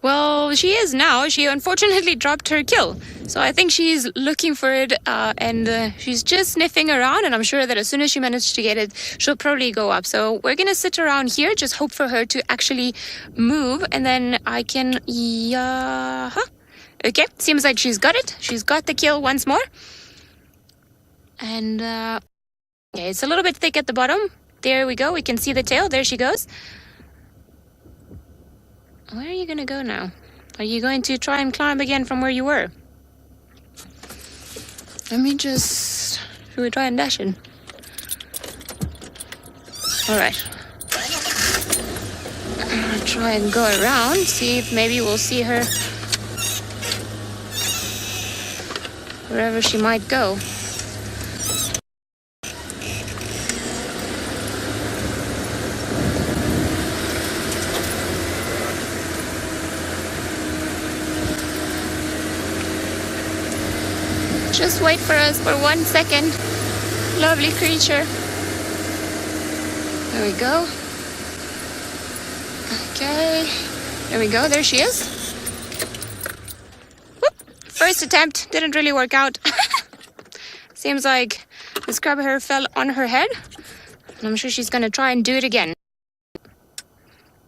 Well, she is now. She unfortunately dropped her kill. So I think she's looking for it and she's just sniffing around. And I'm sure that as soon as she manages to get it, she'll probably go up. So we're going to sit around here, just hope for her to actually move. And then I can... Yeah. Okay, seems like she's got it. She's got the kill once more. And okay, it's a little bit thick at the bottom. There we go. We can see the tail. There she goes. Where are you going to go now? Are you going to try and climb again from where you were? Let me just... Should we try and dash in? Alright. I'll try and go around, see if maybe we'll see her wherever she might go. Just wait for us for 1 second. Lovely creature. There we go. Okay. There we go. There she is. Whoop. First attempt. Didn't really work out. Seems like the scrub hair fell on her head. And I'm sure she's going to try and do it again.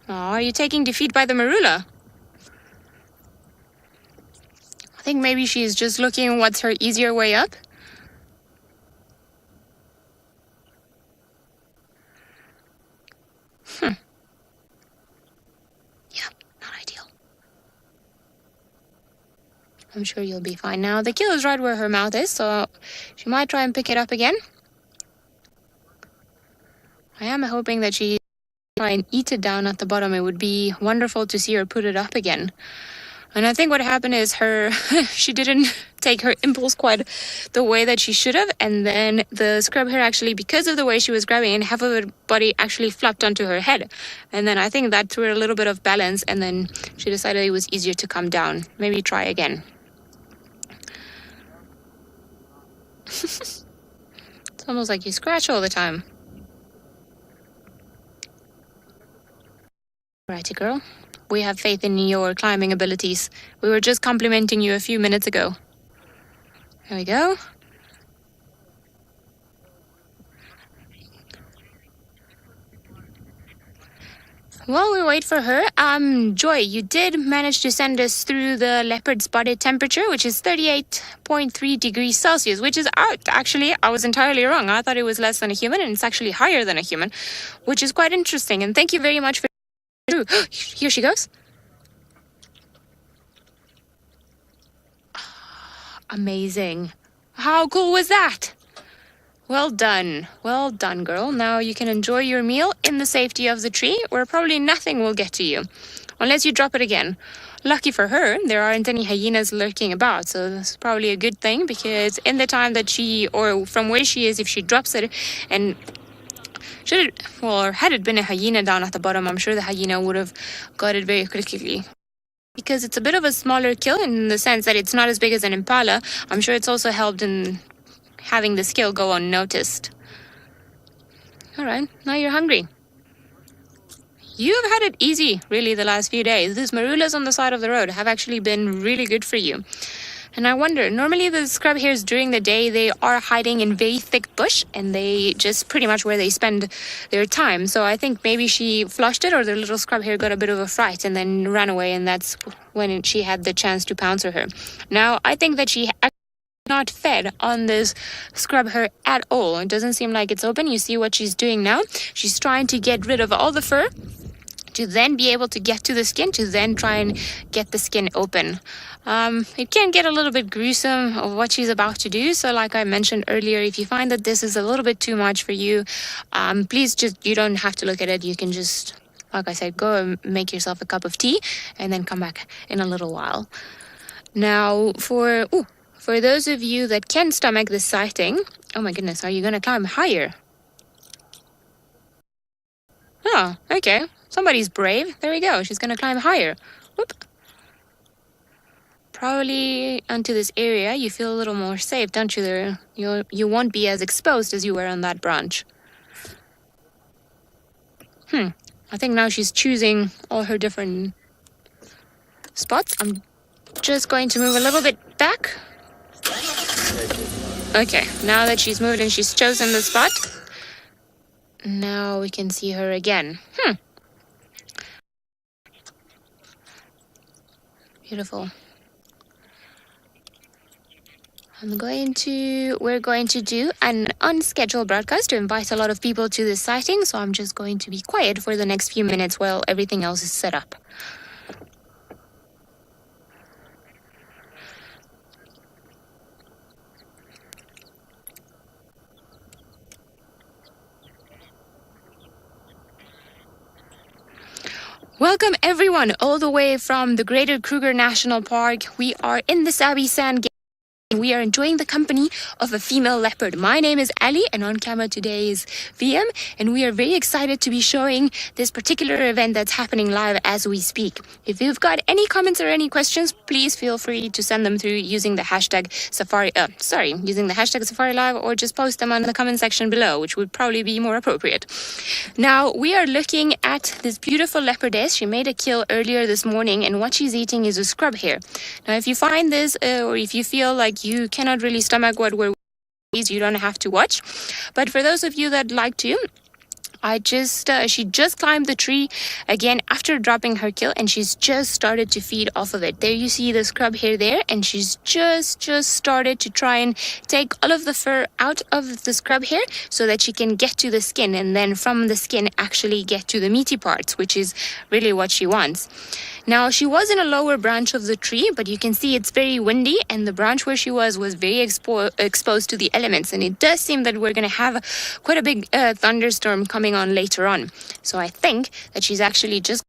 Oh, are you taking defeat by the marula? I think maybe she's just looking what's her easier way up. Yeah, not ideal. I'm sure you'll be fine now. The kill is right where her mouth is, so she might try and pick it up again. I am hoping that she try and eat it down at the bottom. It would be wonderful to see her put it up again. And I think what happened is she didn't take her impulse quite the way that she should have. And then the scrub hair actually, because of the way she was grabbing it, half of her body actually flapped onto her head. And then I think that threw her a little bit of balance. And then she decided it was easier to come down. Maybe try again. It's almost like you scratch all the time. Righty, girl. We have faith in your climbing abilities. We were just complimenting you a few minutes ago. There we go. While we wait for her, Joy, you did manage to send us through the leopard's body temperature, which is 38.3 degrees Celsius, which is out. Actually, I was entirely wrong. I thought it was less than a human, and it's actually higher than a human, which is quite interesting. And thank you very much for... Here she goes. Amazing. How cool was that? Well done. Well done, girl. Now you can enjoy your meal in the safety of the tree, where probably nothing will get to you, unless you drop it again. Lucky for her, there aren't any hyenas lurking about, so that's probably a good thing, because in the time that she, or from where she is, if she drops it and... had it been a hyena down at the bottom, I'm sure the hyena would have got it very quickly. Because it's a bit of a smaller kill in the sense that it's not as big as an impala, I'm sure it's also helped in having the skill go unnoticed. Alright, now you're hungry. You've had it easy, really, the last few days. These marulas on the side of the road have actually been really good for you. And I wonder, normally the scrub hairs during the day, they are hiding in very thick bush, and they just pretty much where they spend their time. So I think maybe she flushed it, or the little scrub hair got a bit of a fright and then ran away, and that's when she had the chance to pounce her. Now, I think that she actually not fed on this scrub hair at all. It doesn't seem like it's open. You see what she's doing now? She's trying to get rid of all the fur to then be able to get to the skin, to then try and get the skin open. It can get a little bit gruesome of what she's about to do. So like I mentioned earlier, if you find that this is a little bit too much for you, please you don't have to look at it. You can just, like I said, go and make yourself a cup of tea and then come back in a little while. Now, for those of you that can stomach this sighting, oh my goodness, are you going to climb higher? Oh, okay. Somebody's brave. There we go. She's going to climb higher. Whoop. Probably onto this area, you feel a little more safe, don't you? There, you won't be as exposed as you were on that branch. I think now she's choosing all her different spots. I'm just going to move a little bit back. Okay, now that she's moved and she's chosen the spot, now we can see her again. Beautiful. We're going to do an unscheduled broadcast to invite a lot of people to this sighting, so I'm just going to be quiet for the next few minutes while everything else is set up. Welcome everyone all the way from the Greater Kruger National Park. We are in the Sabi Sand. We are enjoying the company of a female leopard. My name is Ali, and on camera today is VM, and we are very excited to be showing this particular event that's happening live as we speak. If you've got any comments or any questions, please feel free to send them through using the hashtag Safari Live, or just post them on the comment section below, which would probably be more appropriate. Now, we are looking at this beautiful leopardess. She made a kill earlier this morning, and what she's eating is a scrub hare. Now, if you find this, or if you feel like you cannot really stomach what we're you don't have to watch, but for those of you that like to, she just climbed the tree again after dropping her kill, and she's just started to feed off of it. There you see the scrub hare there, and she's just started to try and take all of the fur out of the scrub hare so that she can get to the skin, and then from the skin actually get to the meaty parts, which is really what she wants. Now, she was in a lower branch of the tree, but you can see it's very windy, and the branch where she was very exposed to the elements, and it does seem that we're going to have quite a big thunderstorm coming on later on. So I think that she's actually just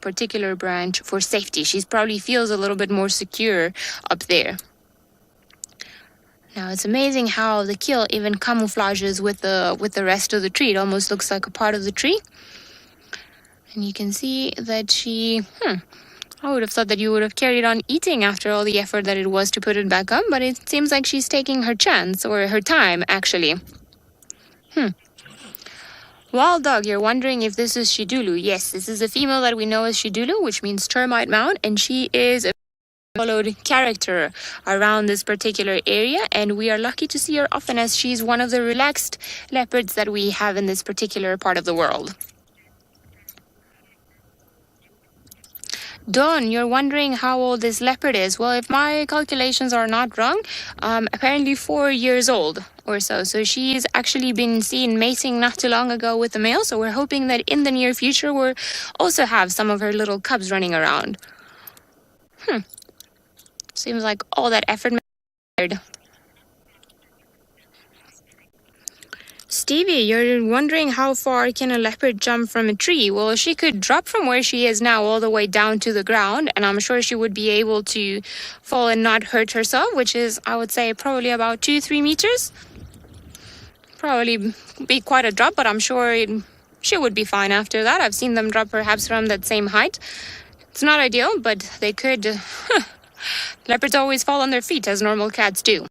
particular branch for safety. She probably feels a little bit more secure up there. Now, it's amazing how the kill even camouflages with the rest of the tree. It almost looks like a part of the tree. And you can see that she, I would have thought that you would have carried on eating after all the effort that it was to put it back on, but it seems like she's taking her chance, or her time, actually. Wild dog, you're wondering if this is Xidulu. Yes, this is a female that we know as Xidulu, which means termite mound, and she is a followed character around this particular area, and we are lucky to see her often as she's one of the relaxed leopards that we have in this particular part of the world. Dawn, you're wondering how old this leopard is. Well, if my calculations are not wrong, apparently 4 years old or so. So she's actually been seen mating not too long ago with a male. So we're hoping that in the near future we'll also have some of her little cubs running around. Seems like all that effort mattered. Stevie, you're wondering how far can a leopard jump from a tree? Well, she could drop from where she is now all the way down to the ground, and I'm sure she would be able to fall and not hurt herself, which is, I would say, probably about 2-3 meters. Probably be quite a drop, but I'm sure she would be fine after that. I've seen them drop perhaps from that same height. It's not ideal, but they could. Leopards always fall on their feet, as normal cats do.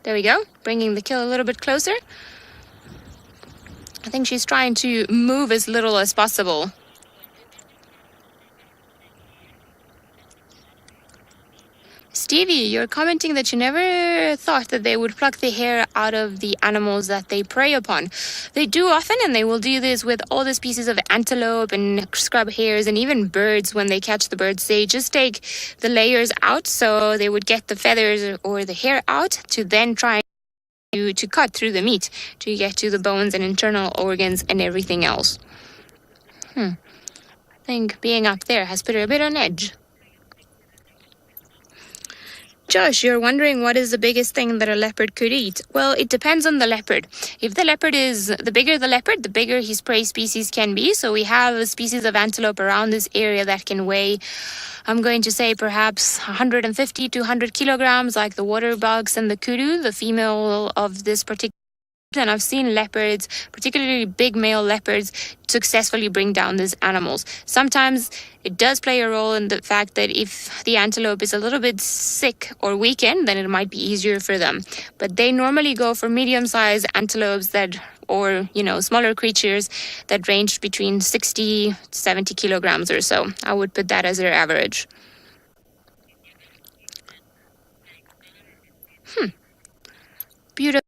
There we go, bringing the kill a little bit closer. I think she's trying to move as little as possible. Stevie, you're commenting that you never thought that they would pluck the hair out of the animals that they prey upon. They do often, and they will do this with all the species of antelope and scrub hares and even birds. When they catch the birds, they just take the layers out, so they would get the feathers or the hair out to then try to cut through the meat to get to the bones and internal organs and everything else. I think being up there has put her a bit on edge. Josh, you're wondering what is the biggest thing that a leopard could eat? Well, it depends on the leopard. If the leopard is, the bigger the leopard, the bigger his prey species can be. So we have a species of antelope around this area that can weigh, I'm going to say perhaps 150 to 100 kilograms, like the water bugs and the kudu, the female of this particular. And I've seen leopards, particularly big male leopards, successfully bring down these animals. Sometimes it does play a role in the fact that if the antelope is a little bit sick or weakened, then it might be easier for them. But they normally go for medium-sized antelopes or smaller creatures that range between 60 to 70 kilograms or so. I would put that as their average. Beautiful.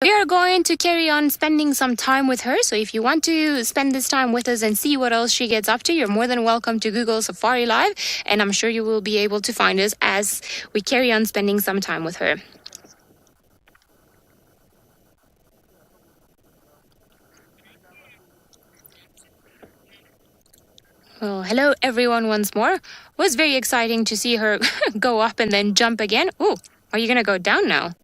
We are going to carry on spending some time with her. So if you want to spend this time with us and see what else she gets up to, you're more than welcome to Google Safari Live. And I'm sure you will be able to find us as we carry on spending some time with her. Well, hello everyone once more. It was very exciting to see her go up and then jump again. Oh, are you going to go down now?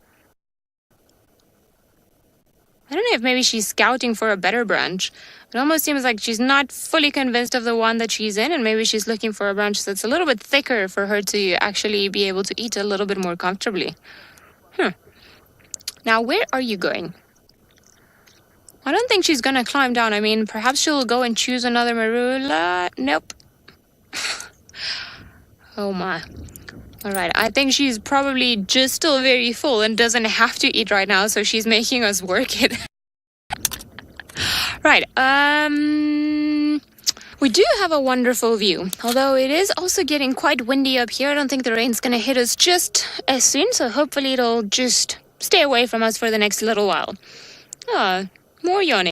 I don't know if maybe she's scouting for a better branch. It almost seems like she's not fully convinced of the one that she's in, and maybe she's looking for a branch that's a little bit thicker for her to actually be able to eat a little bit more comfortably. Now, where are you going? I don't think she's going to climb down. I mean, perhaps she'll go and choose another marula. Nope. Oh my. All right, I think she's probably just still very full and doesn't have to eat right now, so she's making us work it. Right, we do have a wonderful view, although it is also getting quite windy up here. I don't think the rain's going to hit us just as soon, so hopefully it'll just stay away from us for the next little while. More yawning.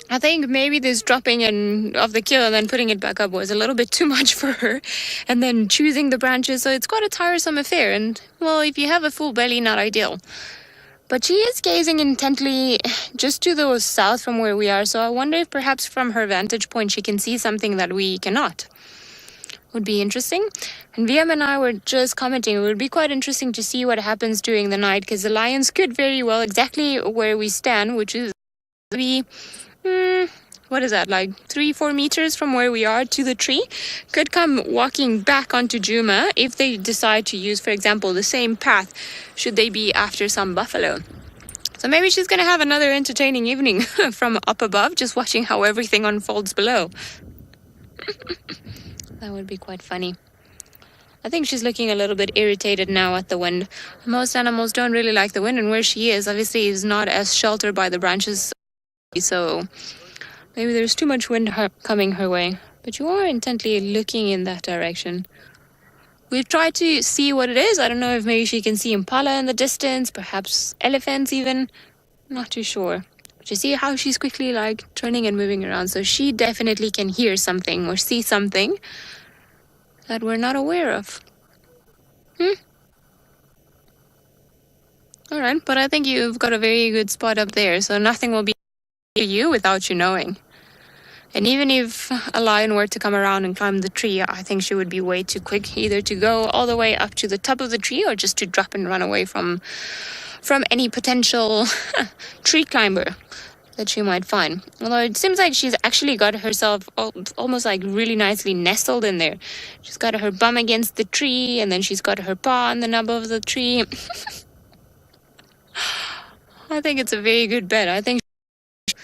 I think maybe this dropping of the kill and then putting it back up was a little bit too much for her. And then choosing the branches, so it's quite a tiresome affair. And, well, if you have a full belly, not ideal. But she is gazing intently just to the south from where we are, so I wonder if perhaps from her vantage point she can see something that we cannot. Would be interesting. And VM and I were just commenting, it would be quite interesting to see what happens during the night, because the lions could very well exactly where we stand, which is be... what is that, like 3-4 meters from where we are to the tree, could come walking back onto Juma if they decide to use, for example, the same path should they be after some buffalo. So maybe she's going to have another entertaining evening from up above, just watching how everything unfolds below. That would be quite funny. I think she's looking a little bit irritated now at the wind. Most animals don't really like the wind, and where she is obviously is not as sheltered by the branches, so maybe there's too much wind coming her way. But you are intently looking in that direction. We've tried to see what it is. I don't know if maybe she can see impala in the distance, perhaps elephants even. Not too sure. But you see how she's quickly like turning and moving around. So she definitely can hear something or see something that we're not aware of. Alright, but I think you've got a very good spot up there, so nothing will be you without you knowing. And even if a lion were to come around and climb the tree, I think she would be way too quick either to go all the way up to the top of the tree or just to drop and run away from any potential tree climber that she might find. Although it seems like she's actually got herself almost like really nicely nestled in there. She's got her bum against the tree, and then she's got her paw on the nub of the tree. I think it's a very good bet. I think she's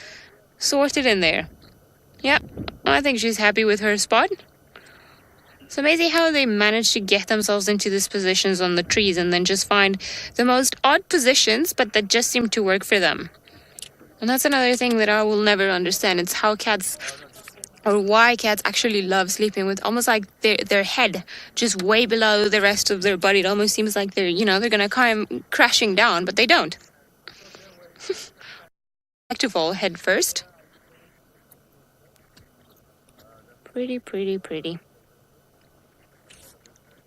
sorted in there. Yeah, I think she's happy with her spot. It's amazing how they manage to get themselves into these positions on the trees and then just find the most odd positions, but that just seem to work for them. And that's another thing that I will never understand. It's how cats, or why cats actually love sleeping with almost like their head just way below the rest of their body. It almost seems like they're going to come crashing down, but they don't. Like to fall head first. Pretty, pretty, pretty.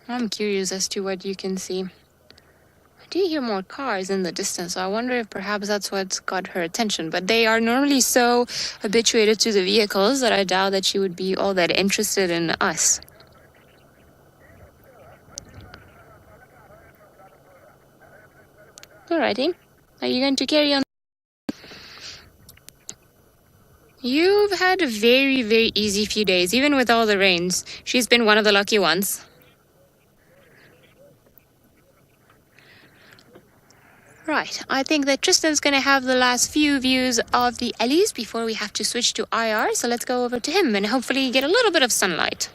I'm curious as to what you can see. I do hear more cars in the distance, so I wonder if perhaps that's what's got her attention. But they are normally so habituated to the vehicles that I doubt that she would be all that interested in us. Alrighty. Are you going to carry on? You've had a very, very easy few days, even with all the rains. She's been one of the lucky ones. Right, I think that Tristan's going to have the last few views of the Ellies before we have to switch to IR. So let's go over to him and hopefully get a little bit of sunlight.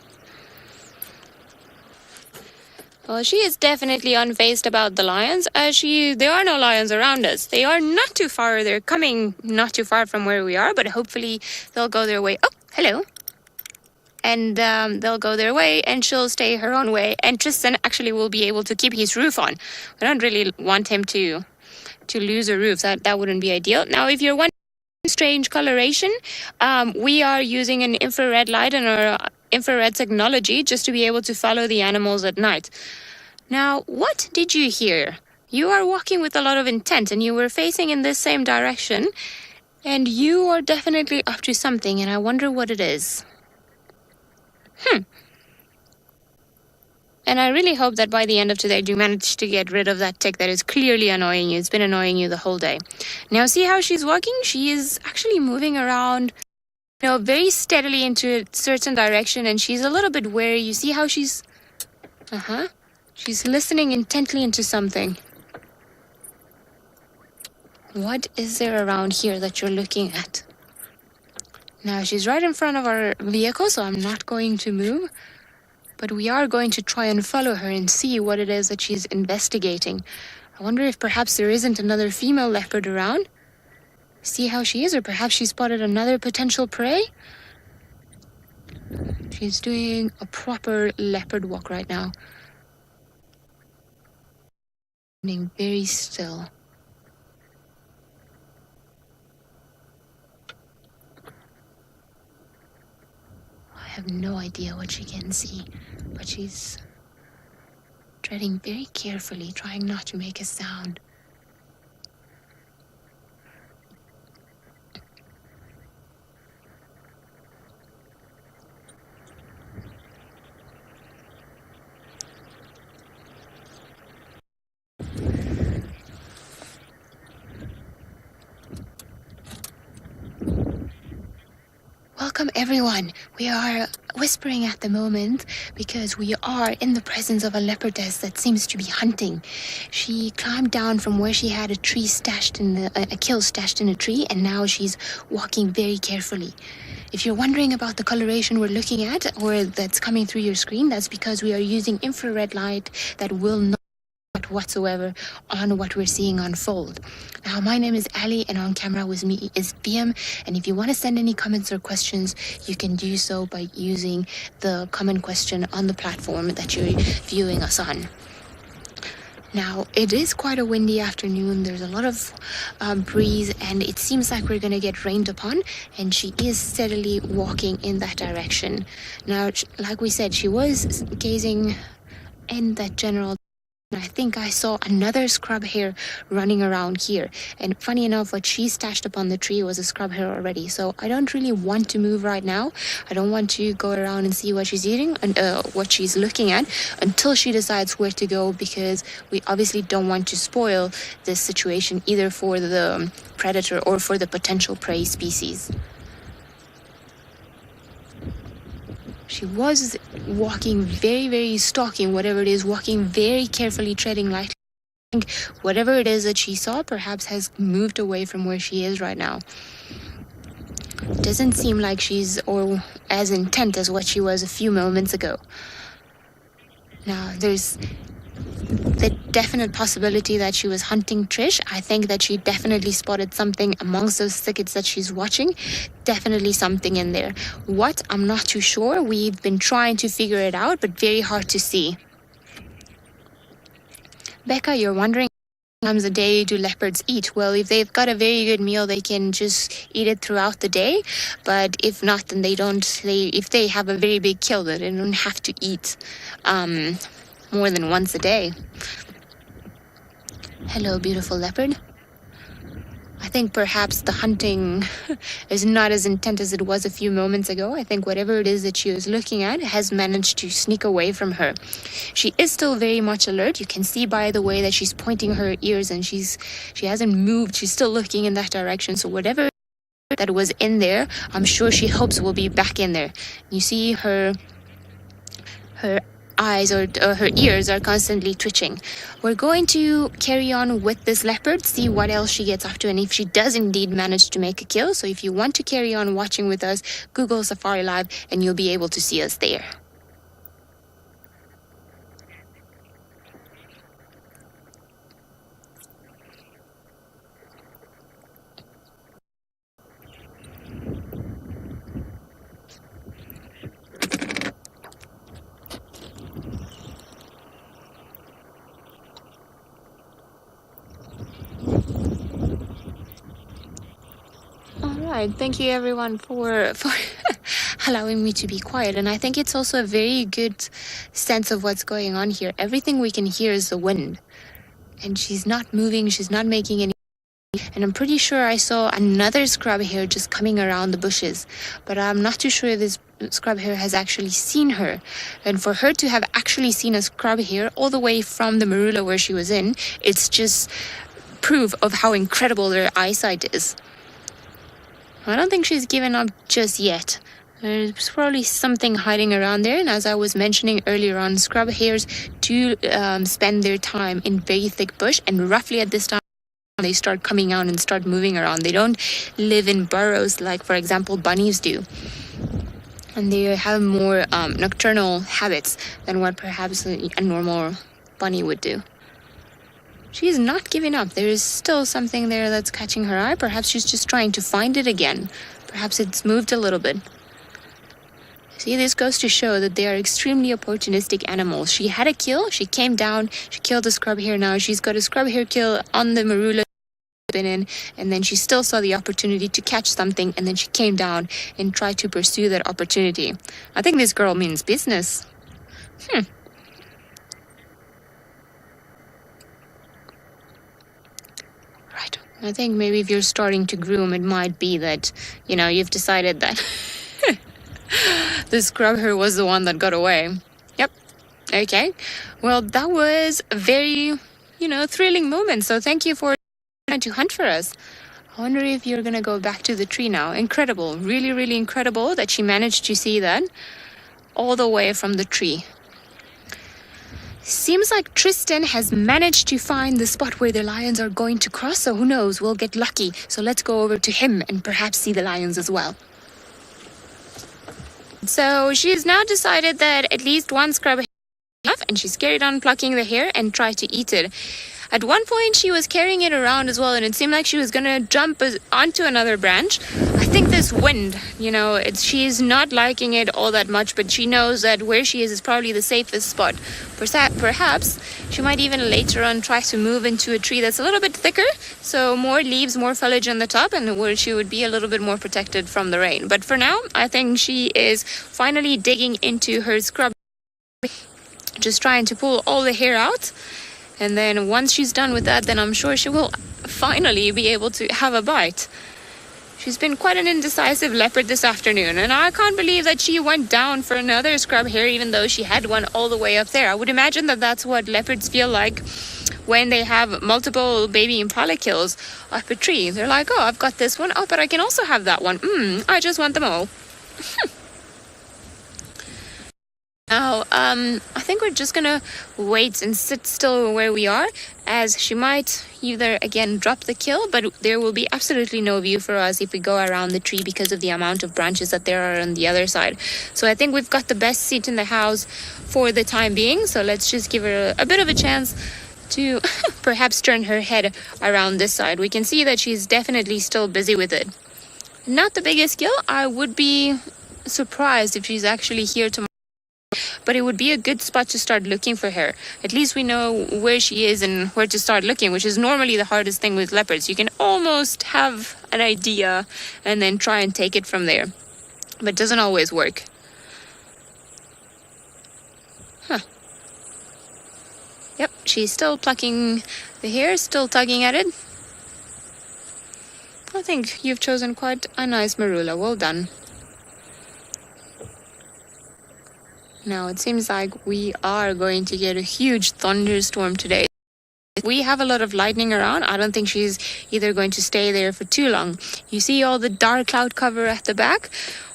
Well, she is definitely unfazed about the lions. There are no lions around us. They are not too far. They're coming not too far from where we are, but hopefully they'll go their way. Oh, hello. and they'll go their way, and she'll stay her own way. And Tristan actually will be able to keep his roof on. We don't really want him to lose a roof. That wouldn't be ideal. Now, if you're wondering strange coloration, we are using an infrared light and our infrared technology just to be able to follow the animals at night. Now, what did you hear? You are walking with a lot of intent, and you were facing in this same direction, and you are definitely up to something, and I wonder what it is. And I really hope that by the end of today, you manage to get rid of that tick that is clearly annoying you. It's been annoying you the whole day. Now, see how she's walking? She is actually moving around, very steadily into a certain direction, and she's a little bit wary. You see how she's... She's listening intently into something. What is there around here that you're looking at? Now, she's right in front of our vehicle, so I'm not going to move. But we are going to try and follow her and see what it is that she's investigating. I wonder if perhaps there isn't another female leopard around. See how she is, or perhaps she spotted another potential prey. She's doing a proper leopard walk right now. Being very still. I have no idea what she can see, but she's treading very carefully, trying not to make a sound. Welcome everyone. We are whispering at the moment because we are in the presence of a leopardess that seems to be hunting. She climbed down from where she had a tree stashed in a kill stashed in a tree, and now she's walking very carefully. If you're wondering about the coloration we're looking at, or that's coming through your screen, that's because we are using infrared light that will not whatsoever on what we're seeing unfold. Now, my name is Ali, and on camera with me is BM, and if you want to send any comments or questions, you can do so by using the comment question on the platform that you're viewing us on. Now, it is quite a windy afternoon. There's a lot of breeze, and it seems like we're going to get rained upon, and she is steadily walking in that direction. Now, like we said, she was gazing in that general. I think I saw another scrub hare running around here, and funny enough, what she stashed up on the tree was a scrub hare already. So I don't really want to move right now. I don't want to go around and see what she's eating and what she's looking at until she decides where to go, because we obviously don't want to spoil this situation either for the predator or for the potential prey species. She was walking very stalking whatever it is, walking very carefully, treading lightly. I think whatever it is that she saw perhaps has moved away from where she is right now. It doesn't seem like she's as intent as what she was a few moments ago. Now, there's the definite possibility that she was hunting Trish. I think that she definitely spotted something amongst those thickets that she's watching. Definitely something in there. What? I'm not too sure. We've been trying to figure it out, but very hard to see. Becca, you're wondering how many times a day do leopards eat? Well, if they've got a very good meal, they can just eat it throughout the day. But if not, then they don't. If they have a very big kill, then they don't have to eat more than once a day. Hello, beautiful leopard. I think perhaps the hunting is not as intense as it was a few moments ago. I think whatever it is that she was looking at has managed to sneak away from her. She is still very much alert. You can see by the way that she's pointing her ears, and she hasn't moved. She's still looking in that direction. So whatever that was in there, I'm sure she hopes will be back in there. You see her eyes or her ears are constantly twitching. We're going to carry on with this leopard, see what else she gets up to, and if she does indeed manage to make a kill. So if you want to carry on watching with us, Google Safari Live and you'll be able to see us there. right. Thank you everyone for allowing me to be quiet. And I think it's also a very good sense of what's going on here. Everything we can hear is the wind. And she's not moving, she's not making any. And I'm pretty sure I saw another scrub hare just coming around the bushes. But I'm not too sure if this scrub hare has actually seen her. And for her to have actually seen a scrub hare all the way from the marula where she was in, it's just proof of how incredible their eyesight is. I don't think she's given up just yet. There's probably something hiding around there, and as I was mentioning earlier on, scrub hares do spend their time in very thick bush, and roughly at this time they start coming out and start moving around. They don't live in burrows like, for example, bunnies do. And they have more nocturnal habits than what perhaps a normal bunny would do. She's not giving up. There is still something there that's catching her eye. Perhaps she's just trying to find it again. Perhaps it's moved a little bit. See, this goes to show that they are extremely opportunistic animals. She had a kill. She came down. She killed a scrub hare. Now she's got a scrub hare kill on the marula been in, and then she still saw the opportunity to catch something, and then she came down and tried to pursue that opportunity. I think this girl means business. Right. I think maybe if you're starting to groom, it might be that, you've decided that the scrub hare was the one that got away. Yep. Okay. Well, that was a very, thrilling moment. So thank you for trying to hunt for us. I wonder if you're going to go back to the tree now. Incredible. Really, really incredible that she managed to see that all the way from the tree. Seems like Tristan has managed to find the spot where the lions are going to cross. So who knows? We'll get lucky. So let's go over to him and perhaps see the lions as well. So she's now decided that at least one scrub hare is enough, and she's carried on plucking the hair and tried to eat it. At one point she was carrying it around as well, and it seemed like she was gonna jump onto another branch. I think this wind, she's not liking it all that much, but she knows that where she is probably the safest spot. Perhaps she might even later on try to move into a tree that's a little bit thicker, so more leaves, more foliage on the top, and where she would be a little bit more protected from the rain. But for now, I think she is finally digging into her scrub, just trying to pull all the hair out. And then once she's done with that, then I'm sure she will finally be able to have a bite. She's been quite an indecisive leopard this afternoon, and I can't believe that she went down for another scrub hare even though she had one all the way up there. I would imagine that that's what leopards feel like when they have multiple baby impala kills up a tree. They're like, oh, I've got this one. Oh, but I can also have that one. I just want them all. Now, I think we're just gonna wait and sit still where we are, as she might either again drop the kill, but there will be absolutely no view for us if we go around the tree because of the amount of branches that there are on the other side. So I think we've got the best seat in the house for the time being, so let's just give her a bit of a chance to perhaps turn her head around this side. We can see that she's definitely still busy with it. Not the biggest kill. I would be surprised if she's actually here tomorrow. But it would be a good spot to start looking for her. At least we know where she is and where to start looking, which is normally the hardest thing with leopards. You can almost have an idea and then try and take it from there. But it doesn't always work. Yep, she's still plucking the hair, still tugging at it. I think you've chosen quite a nice marula. Well done. Now it seems like we are going to get a huge thunderstorm today. We have a lot of lightning around. I don't think she's either going to stay there for too long. You see all the dark cloud cover at the back?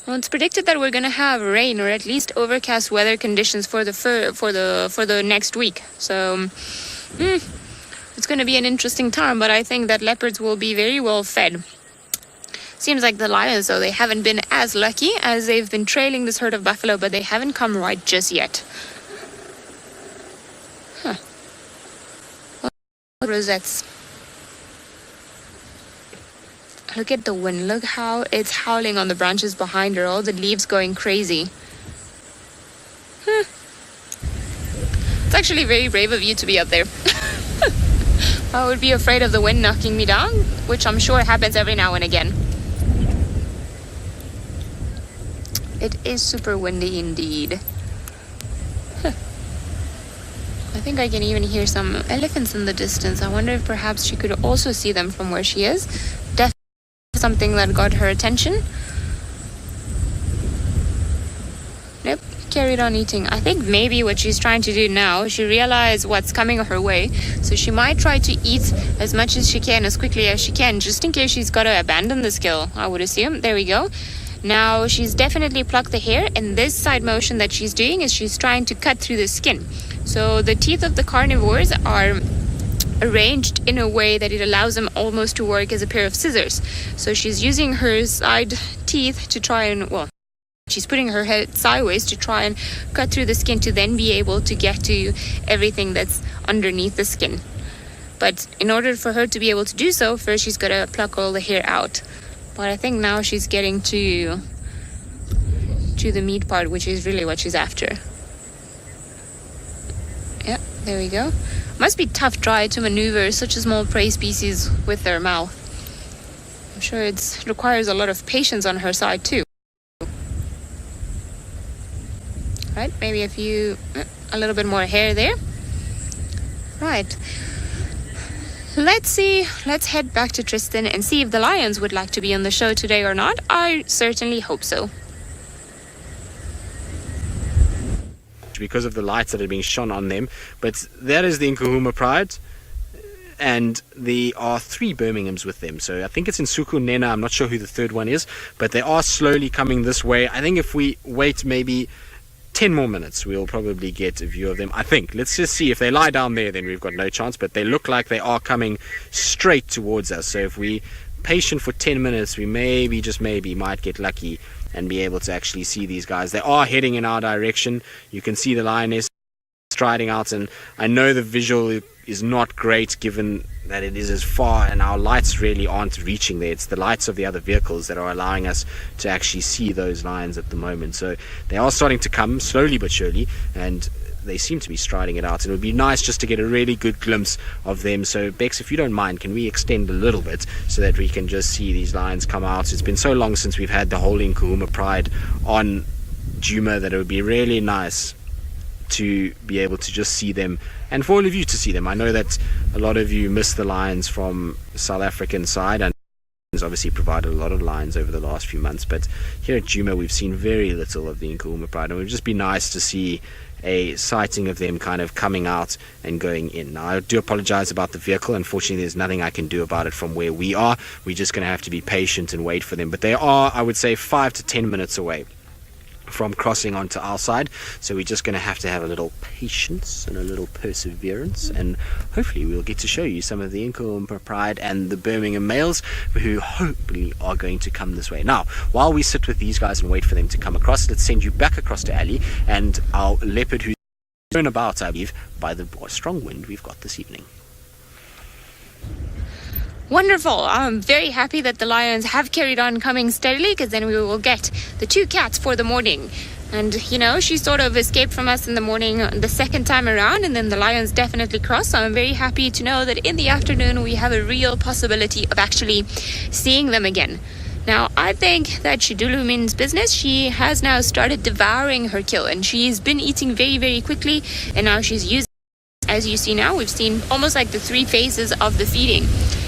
Well, it's predicted that we're going to have rain or at least overcast weather conditions for the next week. So it's going to be an interesting time, but I think that leopards will be very well fed. Seems like the lions, though, they haven't been as lucky, as they've been trailing this herd of buffalo, but they haven't come right just yet. Rosettes. Look at the wind. Look how it's howling on the branches behind her. All the leaves going crazy. It's actually very brave of you to be up there. I would be afraid of the wind knocking me down, which I'm sure happens every now and again. It is super windy indeed. I think I can even hear some elephants in the distance. I wonder if perhaps she could also see them from where she is. Definitely something that got her attention. Nope, carried on eating. I think maybe what she's trying to do now, she realized what's coming her way. So she might try to eat as much as she can, as quickly as she can, just in case she's got to abandon the skill, I would assume. There we go. Now she's definitely plucked the hair, and this side motion that she's doing is she's trying to cut through the skin. So the teeth of the carnivores are arranged in a way that it allows them almost to work as a pair of scissors. So she's using her side teeth to try and, well, she's putting her head sideways to try and cut through the skin to then be able to get to everything that's underneath the skin. But in order for her to be able to do so, first she's got to pluck all the hair out. But I think now she's getting to the meat part, which is really what she's after. Yeah, there we go. Must be tough try to maneuver such a small prey species with their mouth. I'm sure it requires a lot of patience on her side too. Right, maybe a little bit more hair there. Right. Let's head back to Tristan and see if the lions would like to be on the show today or not. I certainly hope so. Because of the lights that are being shone on them, but that is the Nkuhumas pride, and there are 3 Birminghams with them. So I think it's in Suku Nena. I'm not sure who the third one is, but they are slowly coming this way. I think if we wait maybe 10 more minutes, we'll probably get a view of them. I think. Let's just see. If they lie down there, then we've got no chance, but they look like they are coming straight towards us. So if we patient for 10 minutes, we maybe, just maybe, might get lucky and be able to actually see these guys. They are heading in our direction. You can see the lioness striding out, and I know the visual is not great given that it is as far, and our lights really aren't reaching there. It's the lights of the other vehicles that are allowing us to actually see those lions at the moment. So they are starting to come slowly but surely, and they seem to be striding it out. And it would be nice just to get a really good glimpse of them. So Bex, if you don't mind, can we extend a little bit so that we can just see these lions come out? It's been so long since we've had the whole Nkuhumas pride on Djuma that it would be really nice to be able to just see them, and for all of you to see them. I know that a lot of you miss the lions from South African side, and has obviously provided a lot of lions over the last few months, but here at Djuma we've seen very little of the Nkuhumas pride, and it would just be nice to see a sighting of them kind of coming out and going in. Now I do apologize about the vehicle. Unfortunately, there's nothing I can do about it from where we are. We're just going to have to be patient and wait for them, but they are, I would say, 5 to 10 minutes away from crossing onto our side. So we're just going to have a little patience and a little perseverance, and hopefully we'll get to show you some of the Nkuhumas pride and the Birmingham males who hopefully are going to come this way. Now, while we sit with these guys and wait for them to come across, let's send you back across to Ali and our leopard, who's thrown about, I believe, by the strong wind we've got this evening. Wonderful. I'm very happy that the lions have carried on coming steadily, because then we will get the 2 cats for the morning. And, you know, she sort of escaped from us in the morning the second time around, and then the lions definitely crossed. So I'm very happy to know that in the afternoon we have a real possibility of actually seeing them again. Now, I think that Xidulu means business. She has now started devouring her kill, and she's been eating very, very quickly, and now she's using, as you see now, we've seen almost like the 3 phases of the feeding.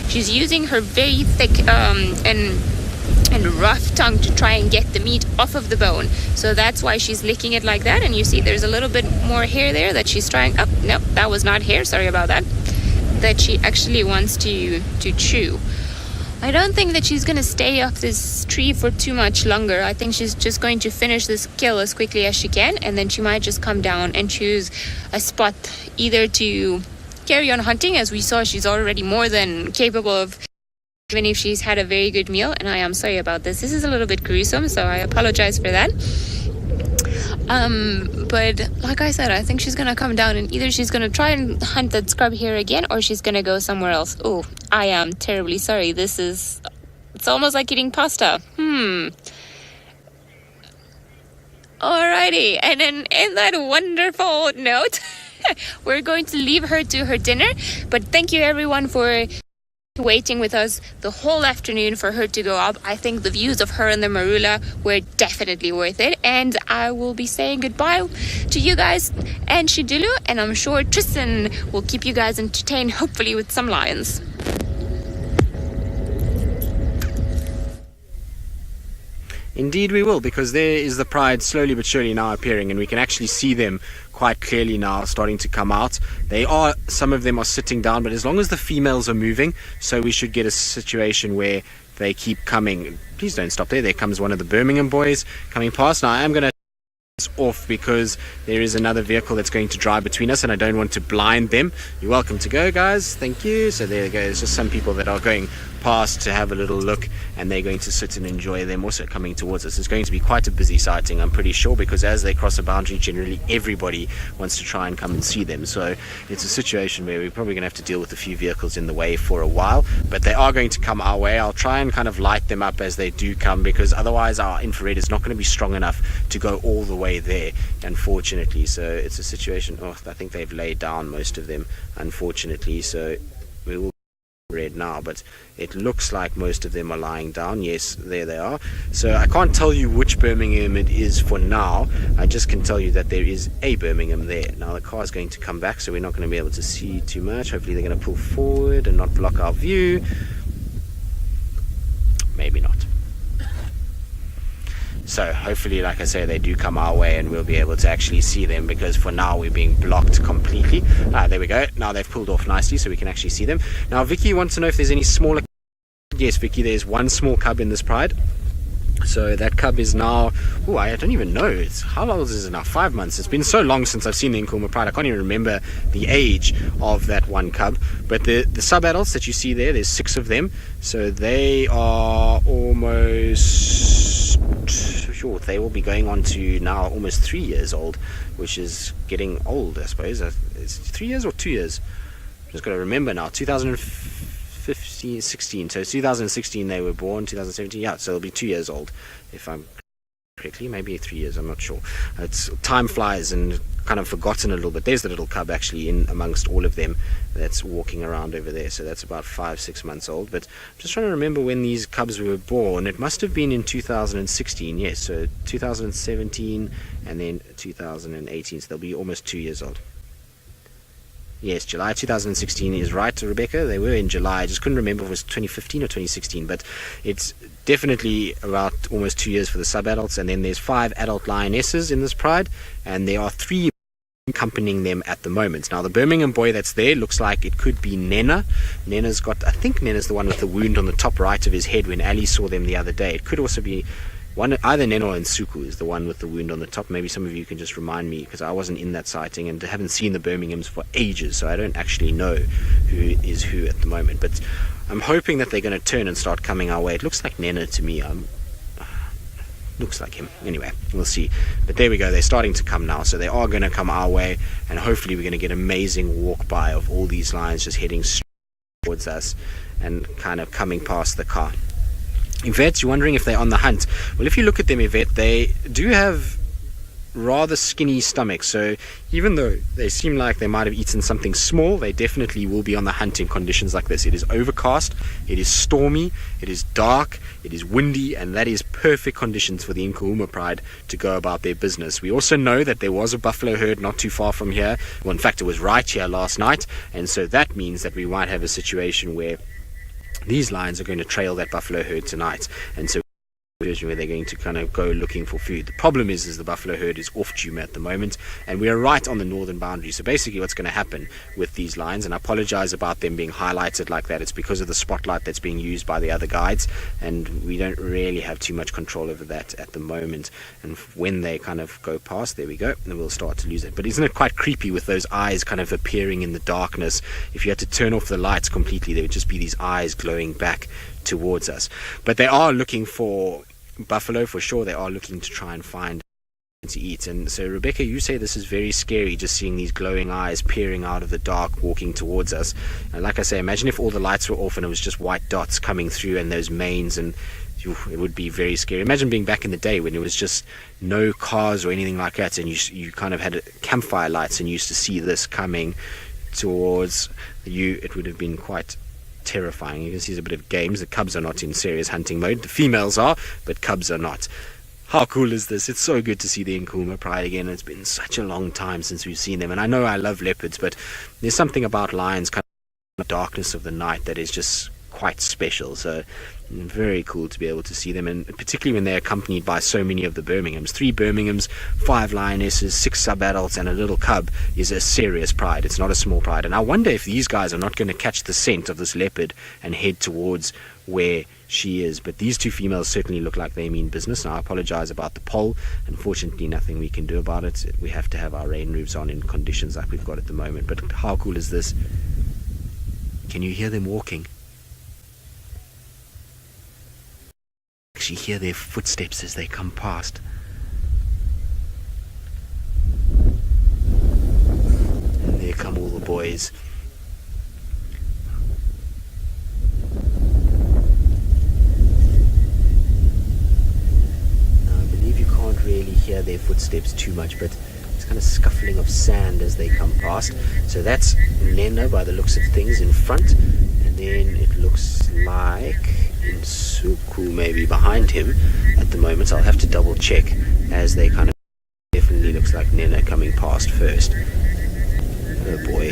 She's using her very thick and rough tongue to try and get the meat off of the bone. So that's why she's licking it like that. And you see there's a little bit more hair there that she's trying. Oh, no, that was not hair. Sorry about that. That she actually wants to chew. I don't think that she's going to stay off this tree for too much longer. I think she's just going to finish this kill as quickly as she can, and then she might just come down and choose a spot either to carry on hunting. As we saw, she's already more than capable of, even if she's had a very good meal. And I am sorry about this. This is a little bit gruesome, so I apologize for that. But like I said, I think she's gonna come down, and either she's gonna try and hunt that scrub here again, or she's gonna go somewhere else. Oh, I am terribly sorry. It's almost like eating pasta. Alrighty, and then in that wonderful note, we're going to leave her to her dinner. But thank you everyone for waiting with us the whole afternoon for her to go up. I think the views of her and the marula were definitely worth it, and I will be saying goodbye to you guys and Xidulu, and I'm sure Tristan will keep you guys entertained, hopefully with some lions. Indeed we will, because there is the pride slowly but surely now appearing, and we can actually see them quite clearly now starting to come out. Some of them are sitting down, but as long as the females are moving, so we should get a situation where they keep coming. Please don't stop there. There comes one of the Birmingham boys coming past. Now I am going to off because there is another vehicle that's going to drive between us, and I don't want to blind them. You're welcome to go, guys. Thank you. So there you go. There's just some people that are going past to have a little look, and they're going to sit and enjoy them also coming towards us. It's going to be quite a busy sighting, I'm pretty sure, because as they cross a boundary, generally everybody wants to try and come and see them. So it's a situation where we're probably going to have to deal with a few vehicles in the way for a while, but they are going to come our way. I'll try and kind of light them up as they do come, because otherwise our infrared is not going to be strong enough to go all the way there, unfortunately. So it's a situation. I think they've laid down most of them, unfortunately, so we will red now, but it looks like most of them are lying down. Yes, there they are. So I can't tell you which Birmingham it is for now. I just can tell you that there is a Birmingham there. Now the car is going to come back, so we're not going to be able to see too much. Hopefully they're going to pull forward and not block our view. Maybe not. So hopefully, like I say, they do come our way and we'll be able to actually see them, because for now we're being blocked completely. There we go. Now they've pulled off nicely so we can actually see them. Now Vicky wants to know if there's any smaller. Yes, Vicky, there's one small cub in this pride. So that cub is now, I don't even know, how old is it now? 5 months. It's been so long since I've seen the Nkuhumas pride, I can't even remember the age of that one cub. But the sub-adults that you see there's 6 of them. So they are almost, sure, they will be going on to now almost 3 years old, which is getting old, I suppose. It's 3 years or 2 years? I'm just got to remember now. 2016, so 2016 they were born, 2017, yeah, so they'll be 2 years old, if I'm correctly, maybe 3 years, I'm not sure. Time flies and kind of forgotten a little bit. There's the little cub actually in amongst all of them that's walking around over there, so that's about 5-6 months old. But I'm just trying to remember when these cubs were born. It must have been in 2016, yes, so 2017 and then 2018, so they'll be almost 2 years old. Yes, July 2016 is right, Rebecca. They were in July. I just couldn't remember if it was 2015 or 2016, but it's definitely about almost 2 years for the sub-adults. And then there's 5 adult lionesses in this pride, and there are 3 accompanying them at the moment. Now the Birmingham boy that's there looks like it could be Nena. I think Nena's the one with the wound on the top right of his head when Ali saw them the other day. It could also be either Nena or Nsuku is the one with the wound on the top. Maybe some of you can just remind me, because I wasn't in that sighting and haven't seen the Birminghams for ages, so I don't actually know who is who at the moment. But I'm hoping that they're going to turn and start coming our way. It looks like Nena to me. Looks like him. Anyway, we'll see. But there we go. They're starting to come now, so they are going to come our way, and hopefully we're going to get an amazing walk by of all these lions just heading straight towards us and kind of coming past the car. Yvette, you're wondering if they're on the hunt. Well, if you look at them, Yvette, they do have rather skinny stomachs, so even though they seem like they might have eaten something small, they definitely will be on the hunt in conditions like this. It is overcast, it is stormy, it is dark, it is windy, and that is perfect conditions for the Nkuhumas pride to go about their business. We also know that there was a buffalo herd not too far from here. Well, in fact, it was right here last night, and so that means that we might have a situation where these lions are going to trail that buffalo herd tonight, and so where they're going to kind of go looking for food. The problem is the buffalo herd is off Djuma at the moment, and we are right on the northern boundary. So basically what's going to happen with these lions, and I apologize about them being highlighted like that, it's because of the spotlight that's being used by the other guides, and we don't really have too much control over that at the moment. And when they kind of go past, there we go, and we'll start to lose it. But isn't it quite creepy with those eyes kind of appearing in the darkness? If you had to turn off the lights completely, there would just be these eyes glowing back towards us. But they are looking for buffalo for sure. They are looking to try and find to eat. And so Rebecca, you say this is very scary, just seeing these glowing eyes peering out of the dark walking towards us. And like I say, imagine if all the lights were off and it was just white dots coming through and those manes, and it would be very scary. Imagine being back in the day when it was just no cars or anything like that, and you kind of had campfire lights and you used to see this coming towards you. It would have been quite terrifying. You can see there's a bit of games. The cubs are not in serious hunting mode. The females are, but cubs are not. How cool is this? It's so good to see the Nkuhuma pride again. It's been such a long time since we've seen them. And I know I love leopards, but there's something about lions, kind of the darkness of the night, that is just quite special. So very cool to be able to see them, and particularly when they're accompanied by so many of the Birminghams. 3 Birminghams, 5 lionesses, 6 sub-adults, and a little cub is a serious pride. It's not a small pride. And I wonder if these guys are not going to catch the scent of this leopard and head towards where she is. But these 2 females certainly look like they mean business. Now, I apologize about the poll. Unfortunately, nothing we can do about it. We have to have our rain roofs on in conditions like we've got at the moment. But how cool is this? Can you hear them walking? Actually hear their footsteps as they come past. And there come all the boys. Now, I believe you can't really hear their footsteps too much, but it's kind of scuffling of sand as they come past. So that's Nena by the looks of things in front, and then it looks like Nsuku maybe behind him at the moment. I'll have to double check as they kind of, definitely looks like Nena coming past first. Oh boy,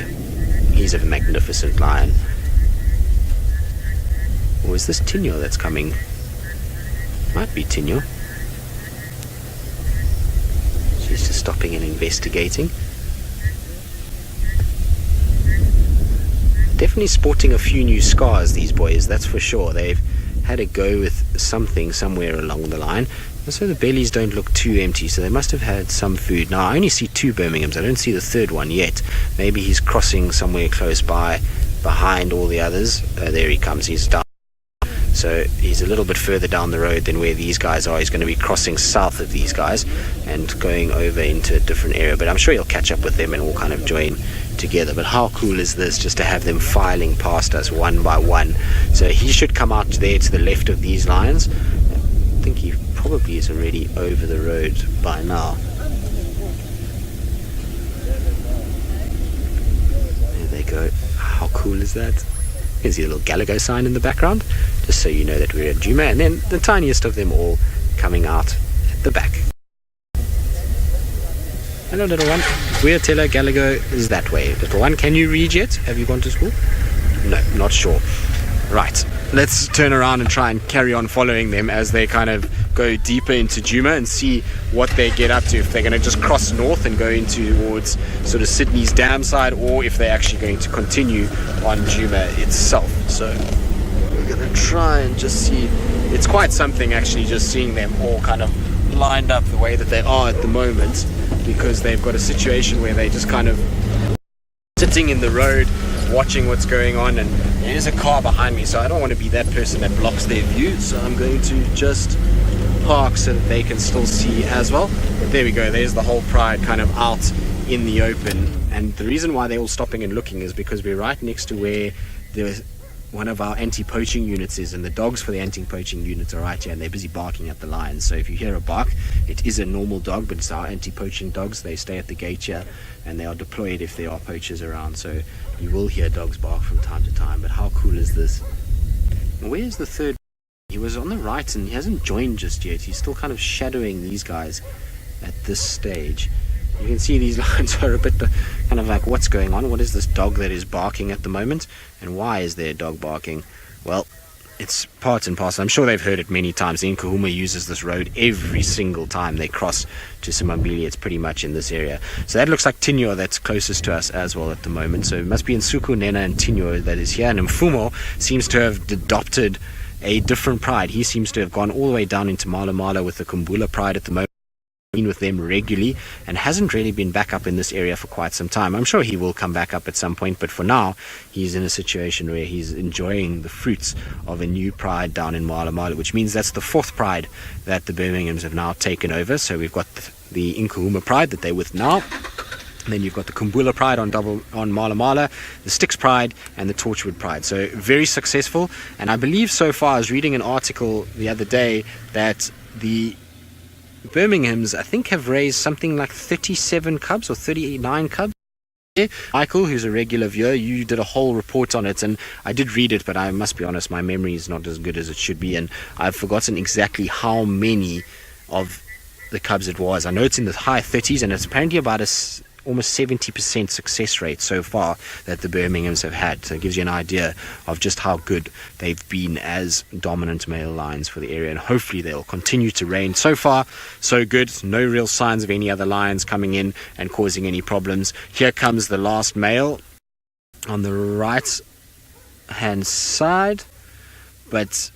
he's a magnificent lion. Or is this Tinyo that's coming? Might be Tinyo. She's just stopping and investigating. Definitely sporting a few new scars, these boys, that's for sure. They've had a go with something somewhere along the line. Also, the bellies don't look too empty, so they must have had some food. Now, I only see 2 Birminghams. I don't see the third one yet. Maybe he's crossing somewhere close by, behind all the others. There he comes. He's down. So he's a little bit further down the road than where these guys are. He's going to be crossing south of these guys and going over into a different area. But I'm sure he'll catch up with them and we'll kind of join together. But how cool is this, just to have them filing past us one by one? So he should come out there to the left of these lions. I think he probably is already over the road by now. There they go. How cool is that? You can see a little Galago sign in the background, just so you know that we're at Djuma. And then the tiniest of them all coming out at the back. Hello, little one. We'll tell her Galago is that way. Little one, can you read yet? Have you gone to school? No, not sure. Right, let's turn around and try and carry on following them as they kind of go deeper into Djuma and see what they get up to. If they're going to just cross north and go into towards sort of Sydney's dam side, or if they're actually going to continue on Djuma itself. So we're going to try and just see. It's quite something actually just seeing them all kind of lined up the way that they are at the moment, because they've got a situation where they just kind of sitting in the road watching what's going on, and there's a car behind me, so I don't want to be that person that blocks their view, so I'm going to just park so that they can still see as well. But there we go, there's the whole pride kind of out in the open. And the reason why they're all stopping and looking is because we're right next to where there's one of our anti-poaching units is, and the dogs for the anti-poaching units are right here, and they're busy barking at the lions. So if you hear a bark, it is a normal dog, but it's our anti-poaching dogs. They stay at the gate here, and they are deployed if there are poachers around. So you will hear dogs bark from time to time. But how cool is this? Where's the third? He was on the right, and he hasn't joined just yet. He's still kind of shadowing these guys at this stage. You can see these lions are a bit kind of like, what's going on? What is this dog that is barking at the moment? And why is there a dog barking? Well, it's part and parcel. I'm sure they've heard it many times. The Nkuhuma uses this road every single time they cross to Simbambili. It's pretty much in this area. So that looks like Tinyo that's closest to us as well at the moment. So it must be Nsuku, Nena, and Tinyo that is here. And Mfumo seems to have adopted a different pride. He seems to have gone all the way down into Mala Mala with the Kumbula pride at the moment. Been with them regularly and hasn't really been back up in this area for quite some time. I'm sure he will come back up at some point, but for now he's in a situation where he's enjoying the fruits of a new pride down in Mala Mala, which means that's the 4th pride that the Birminghams have now taken over. So we've got the Nkuhuma pride that they're with now, and then you've got the Kumbula pride on Mala Mala, the Styx pride, and the Torchwood pride. So very successful. And I believe so far, I was reading an article the other day that the Birminghams, I think, have raised something like 37 cubs or 39 cubs. Michael, who's a regular viewer, you did a whole report on it, and I did read it, but I must be honest, my memory is not as good as it should be, and I've forgotten exactly how many of the cubs it was. I know it's in the high 30s, and it's apparently about almost 70% success rate so far that the Birminghams have had. So it gives you an idea of just how good they've been as dominant male lions for the area, and hopefully they'll continue to reign. So far, so good. No real signs of any other lions coming in and causing any problems. Here comes the last male on the right hand side, but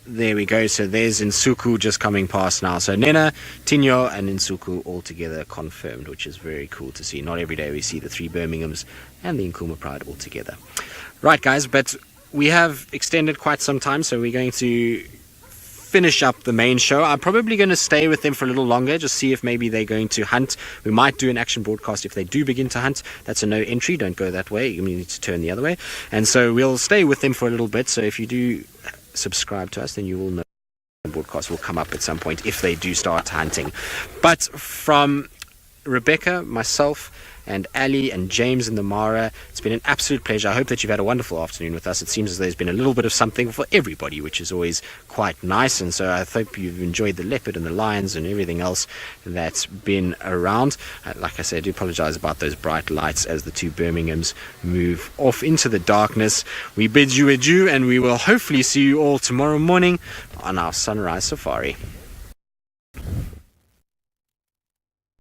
there we go. So there's Nsuku just coming past now. So Nena, Tinyo and Nsuku all together confirmed, which is very cool to see. Not every day we see the 3 Birminghams and the Nkuhumas Pride all together. Right, guys, but we have extended quite some time, so we're going to finish up the main show. I'm probably going to stay with them for a little longer, just see if maybe they're going to hunt. We might do an action broadcast if they do begin to hunt. That's a no entry. Don't go that way. You need to turn the other way. And so we'll stay with them for a little bit. So if you do subscribe to us, then you will know the broadcast will come up at some point if they do start hunting. But from Rebecca, myself, and Ali and James and the Mara, it's been an absolute pleasure. I hope that you've had a wonderful afternoon with us. It seems as though there's been a little bit of something for everybody, which is always quite nice. And so I hope you've enjoyed the leopard and the lions and everything else that's been around. Like I said, I do apologize about those bright lights as the 2 Birminghams move off into the darkness. We bid you adieu, and we will hopefully see you all tomorrow morning on our sunrise safari.